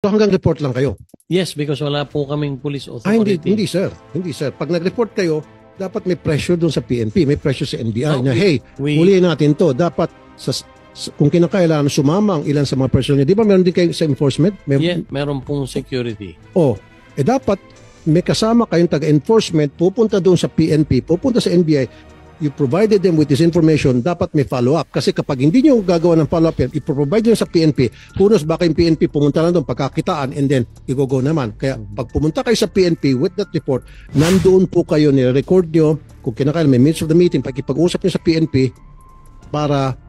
hanggang report lang kayo? Yes, because wala po kaming police Hindi, authority. hindi sir. Hindi sir. Pag nag-report kayo, dapat may pressure doon sa PNP, may pressure sa NBI na hey, huliin natin to. Dapat kung kinakailangan sumama ang ilan sa mga personnel. Di ba meron din kayo sa enforcement? Meron pong security. Dapat may kasama kayong taga-enforcement, pupunta doon sa PNP, pupunta sa NBI, you provided them with this information, dapat may follow-up. Kasi kapag hindi nyo gagawa ng follow-up yan, i-provide nyo sa PNP, punos baka yung PNP pumunta lang doon, pagkakitaan, and then i-go naman. Kaya pag pumunta kayo sa PNP with that report, nandoon po kayo, nire-record nyo, kung kinakailan may minutes of the meeting, pag-ipag-usap nyo sa PNP, para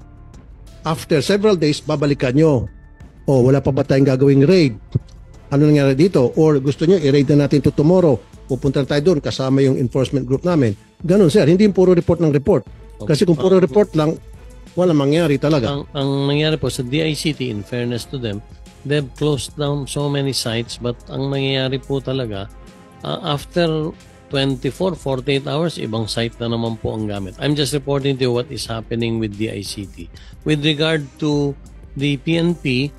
after several days, babalikan nyo. Wala pa ba tayong gagawing raid? Ano nangyari dito? Or gusto nyo, i-raid na natin to tomorrow. Pupunta tayo doon kasama yung enforcement group namin. Ganun sir, hindi yung puro report ng report. Kasi kung puro report lang, wala mangyari talaga. Ang nangyari po sa DICT, in fairness to them, they've closed down so many sites, but ang nangyayari po talaga, after 24, 48 hours, ibang site na naman po ang gamit. I'm just reporting to you what is happening with DICT. With regard to the PNP,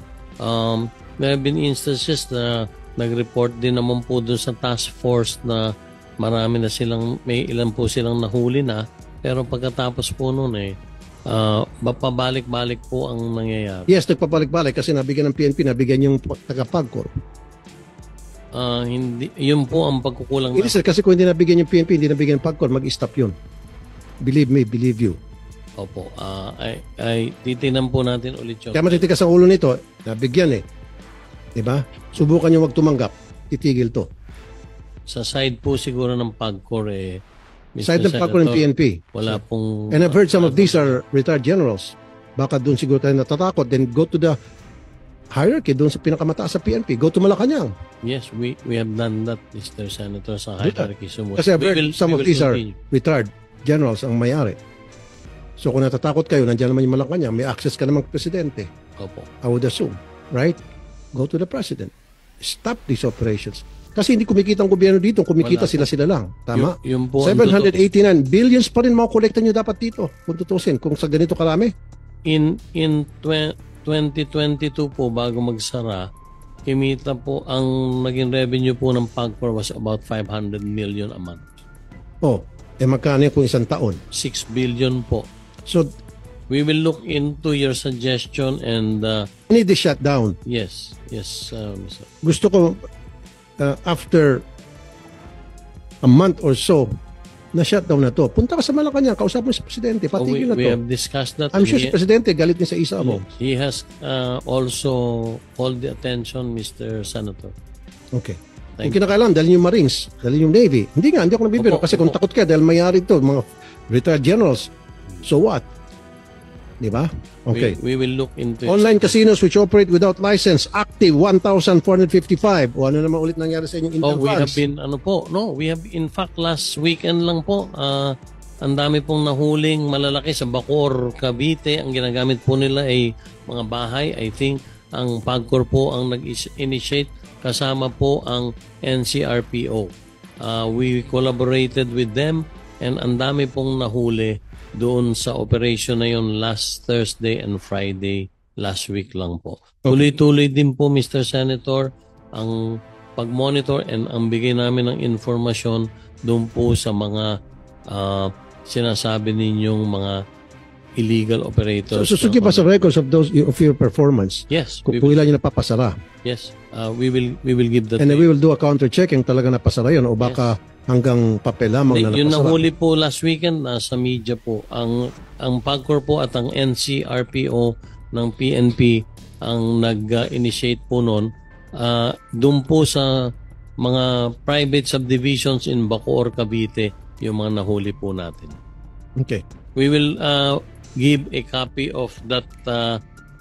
there have been instances na nag-report din naman po doon sa task force na marami na silang, may ilan po silang nahuli na, pero pagkatapos po noon pabalik-balik po ang nangyayari. Yes, nagpabalik-balik kasi nabigyan ng PNP, nabigyan yung taga-PAGCOR. Hindi, yun po ang pagkukulang. Hindi sir, kasi kung hindi nabigyan yung PNP, hindi nabigyan ng PAGCOR, mag-stop yun. Believe me, believe you. Opo, ay titinan po natin ulit yun. Kaya matitikas ang ulo nito, nabigyan diba? Subukan nyo wag tumanggap, titigil to. Sa side po siguro ng PAGCOR Side ng PAGCOR ng PNP. Wala pong... And I've heard some of these are retired generals. Baka doon siguro tayo natatakot. Then go to the hierarchy, doon sa pinakamataas sa PNP. Go to Malacanang. Yes, we have done that, Mr. Senator, sa hierarchy. Kasi I've heard some of these are retired generals ang mayari. So kung natatakot kayo, nandiyan naman yung Malacanang, may access ka naman presidente. Opo. I would assume. Right? Go to the president. Stop these operations. Kasi hindi kumikita ang gobyerno dito. Kumikita sila lang. Tama? Yung po 789 billions pa rin mga kolekta nyo dapat dito. Kung tutusin. Kung sa ganito karami. In 2022 po, bago magsara, kimita po, ang naging revenue po ng PAGCOR was about 500 million a month. Magkano kung isang taon? 6 billion po. So, we will look into your suggestion and... need to shut down. Yes, Mr. Gusto ko, after a month or so, na-shutdown na to. Punta ka sa Malacanang, kausap mo sa Presidente, patigil na to. We have discussed that. I'm sure si Presidente, galit niya sa isa mo. He has also called the attention, Mr. Senator. Okay. Kung kinakailangan, dahil yung Marines, dahil yung Navy. Hindi ako nabibiro. Kasi kung takot ka, dahil mayari to, mga retired generals, so what? Di ba? Okay. We will look into online casinos which operate without license, active 1,455. O ano naman ulit nangyari sa inyong Intel we funds? have been, we have, in fact, last weekend lang po, ang dami pong nahuling malalaki sa Bacoor, Cavite. Ang ginagamit po nila ay mga bahay. I think ang PAGCOR po ang nag-initiate, kasama po ang NCRPO. We collaborated with them and ang dami pong nahuli doon sa operation na yun last Thursday and Friday last week lang po. Tuloy-tuloy din po, Mr. Senator, ang pag-monitor and ang bigay namin ng informasyon doon po sa mga sinasabi ninyong mga illegal operators. So give us a records of those of your performance. Yes. Kung ilan yung napapasara. Yes. We will give that. And then we will do a counter-checking talaga napasara yun o baka hanggang papel lamang na napasara. Yung nahuli po last weekend sa media po, ang PAGCOR po at ang NCRPO ng PNP ang nag-initiate po noon doon po sa mga private subdivisions in Bacoor, Cavite, yung mga nahuli po natin. Okay. We will give a copy of that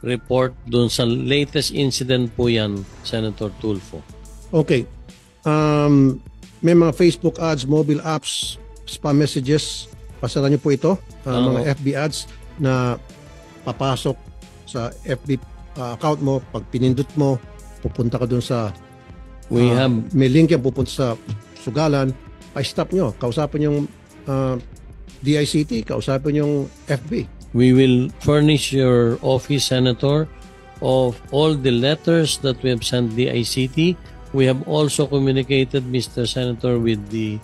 report doon sa latest incident po yan, Senator Tulfo. Okay. May mga Facebook ads, mobile apps, spam messages. Pasara niyo po ito. Mga FB ads na papasok sa FB account mo. Pag pinindot mo, pupunta ka dun sa may link yan, pupunta sa sugalan. Pa-stop nyo. Kausapin yung DICT, kausapin yung FB. We will furnish your office, Senator, of all the letters that we have sent the ICT. We have also communicated, Mr. Senator, with the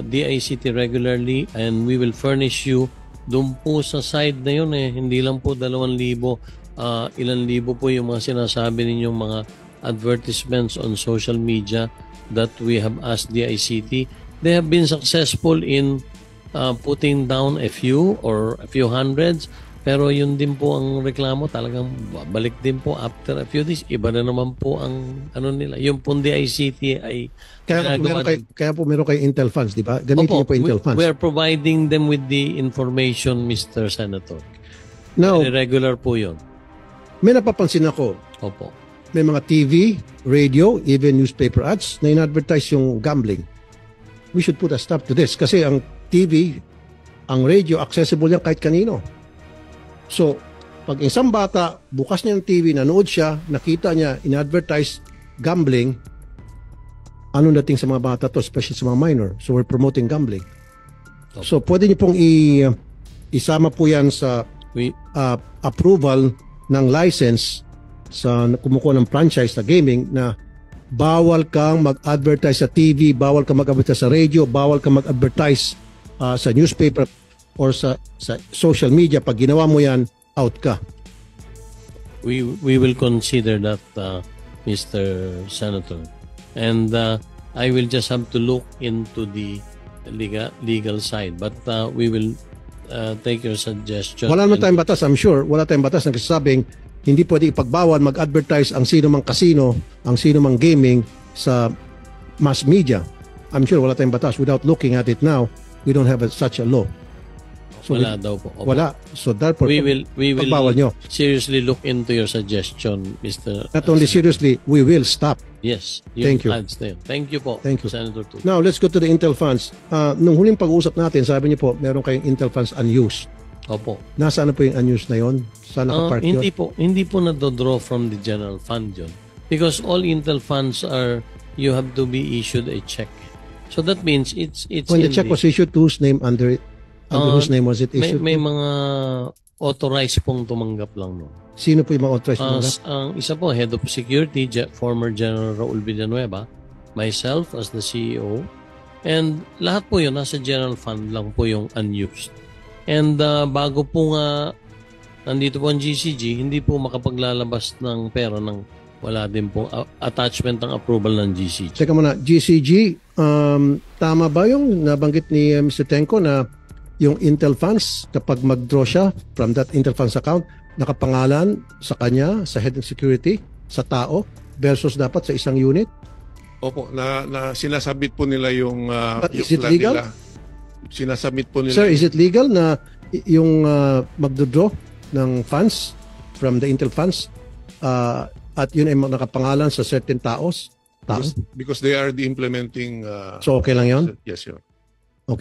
DICT regularly, and we will furnish you doon po sa side na yun hindi lang po 2,000, ilan libo po yung mga sinasabi ninyong mga advertisements on social media that we have asked DICT. They have been successful in putting down a few or a few hundreds, pero yun din po ang reklamo, talagang balik din po after a few days. Iba na naman po ang ano nila. Yung pong DICT ay kaya po meron kayo Intel funds, di ba? Gamitin niyo po Intel funds. We are providing them with the information, Mr. Senator. Now, regular po yun. may napapansin ako. Opo. May mga TV, radio, even newspaper ads na in-advertise yung gambling. We should put a stop to this kasi ang TV, ang radio, accessible yan kahit kanino. So, pag isang bata, bukas niya ng TV, nanood siya, nakita niya, in-advertise gambling, anong dating sa mga bata to, especially sa mga minor? So, we're promoting gambling. Okay. So, pwede niyo pong isama po yan sa approval ng license sa kumukuha ng franchise na gaming na bawal kang mag-advertise sa TV, bawal kang mag-advertise sa radio, bawal kang mag-advertise sa newspaper or sa social media. Pag ginawa mo yan, out ka. We will consider that, Mr. Senator. And I will just have to look into the legal side. But we will take your suggestion. Wala naman tayong batas, I'm sure. Wala tayong batas na kasabing hindi pwede ipagbawal mag-advertise ang sino mang casino, ang sino mang gaming sa mass media. I'm sure wala tayong batas. Without looking at it now, we don't have such a law. So wala daw po. Opo. Wala. So therefore, we will pagbawal nyo. seriously look into your suggestion, Mr. Not only seriously, we will stop. Yes. Thank you. Thank you po, Thank you. Senator Tu. Now, let's go to the Intel funds. Nung huling pag-uusap natin, sabi niyo po, meron kayong Intel funds unused. Opo. Nasaan na po yung unused na yon? Saan nakapark yun? Hindi po na-draw from the general fund yun. Because all Intel funds you have to be issued a check. So that means it's When the check was issued, whose name under it? Under whose name was it issued? May mga authorized pong tumanggap lang no. Sino po yung mga authorized na? Ang isa po, Head of Security, former General Raul Villanueva, myself as the CEO, and lahat po yun, nasa general fund lang po yung unused. And bago po nga nandito po ang GCG, hindi po makapaglalabas ng pera ng wala din po attachment ng approval ng GCG. Teka muna, GCG, tama ba yung nabanggit ni Mr. Tenko na yung Intel funds, kapag mag-draw siya from that Intel funds account, nakapangalan sa kanya, sa head of security, sa tao, versus dapat sa isang unit? Opo, na sinasabit po nila yung But yung is it plan legal? nila. Sinasabit po nila. Sir, is it legal na yung mag-draw ng funds from the Intel funds at yun ay nakapangalan sa certain taos? Because they are the implementing So okay lang yun? yes, sir.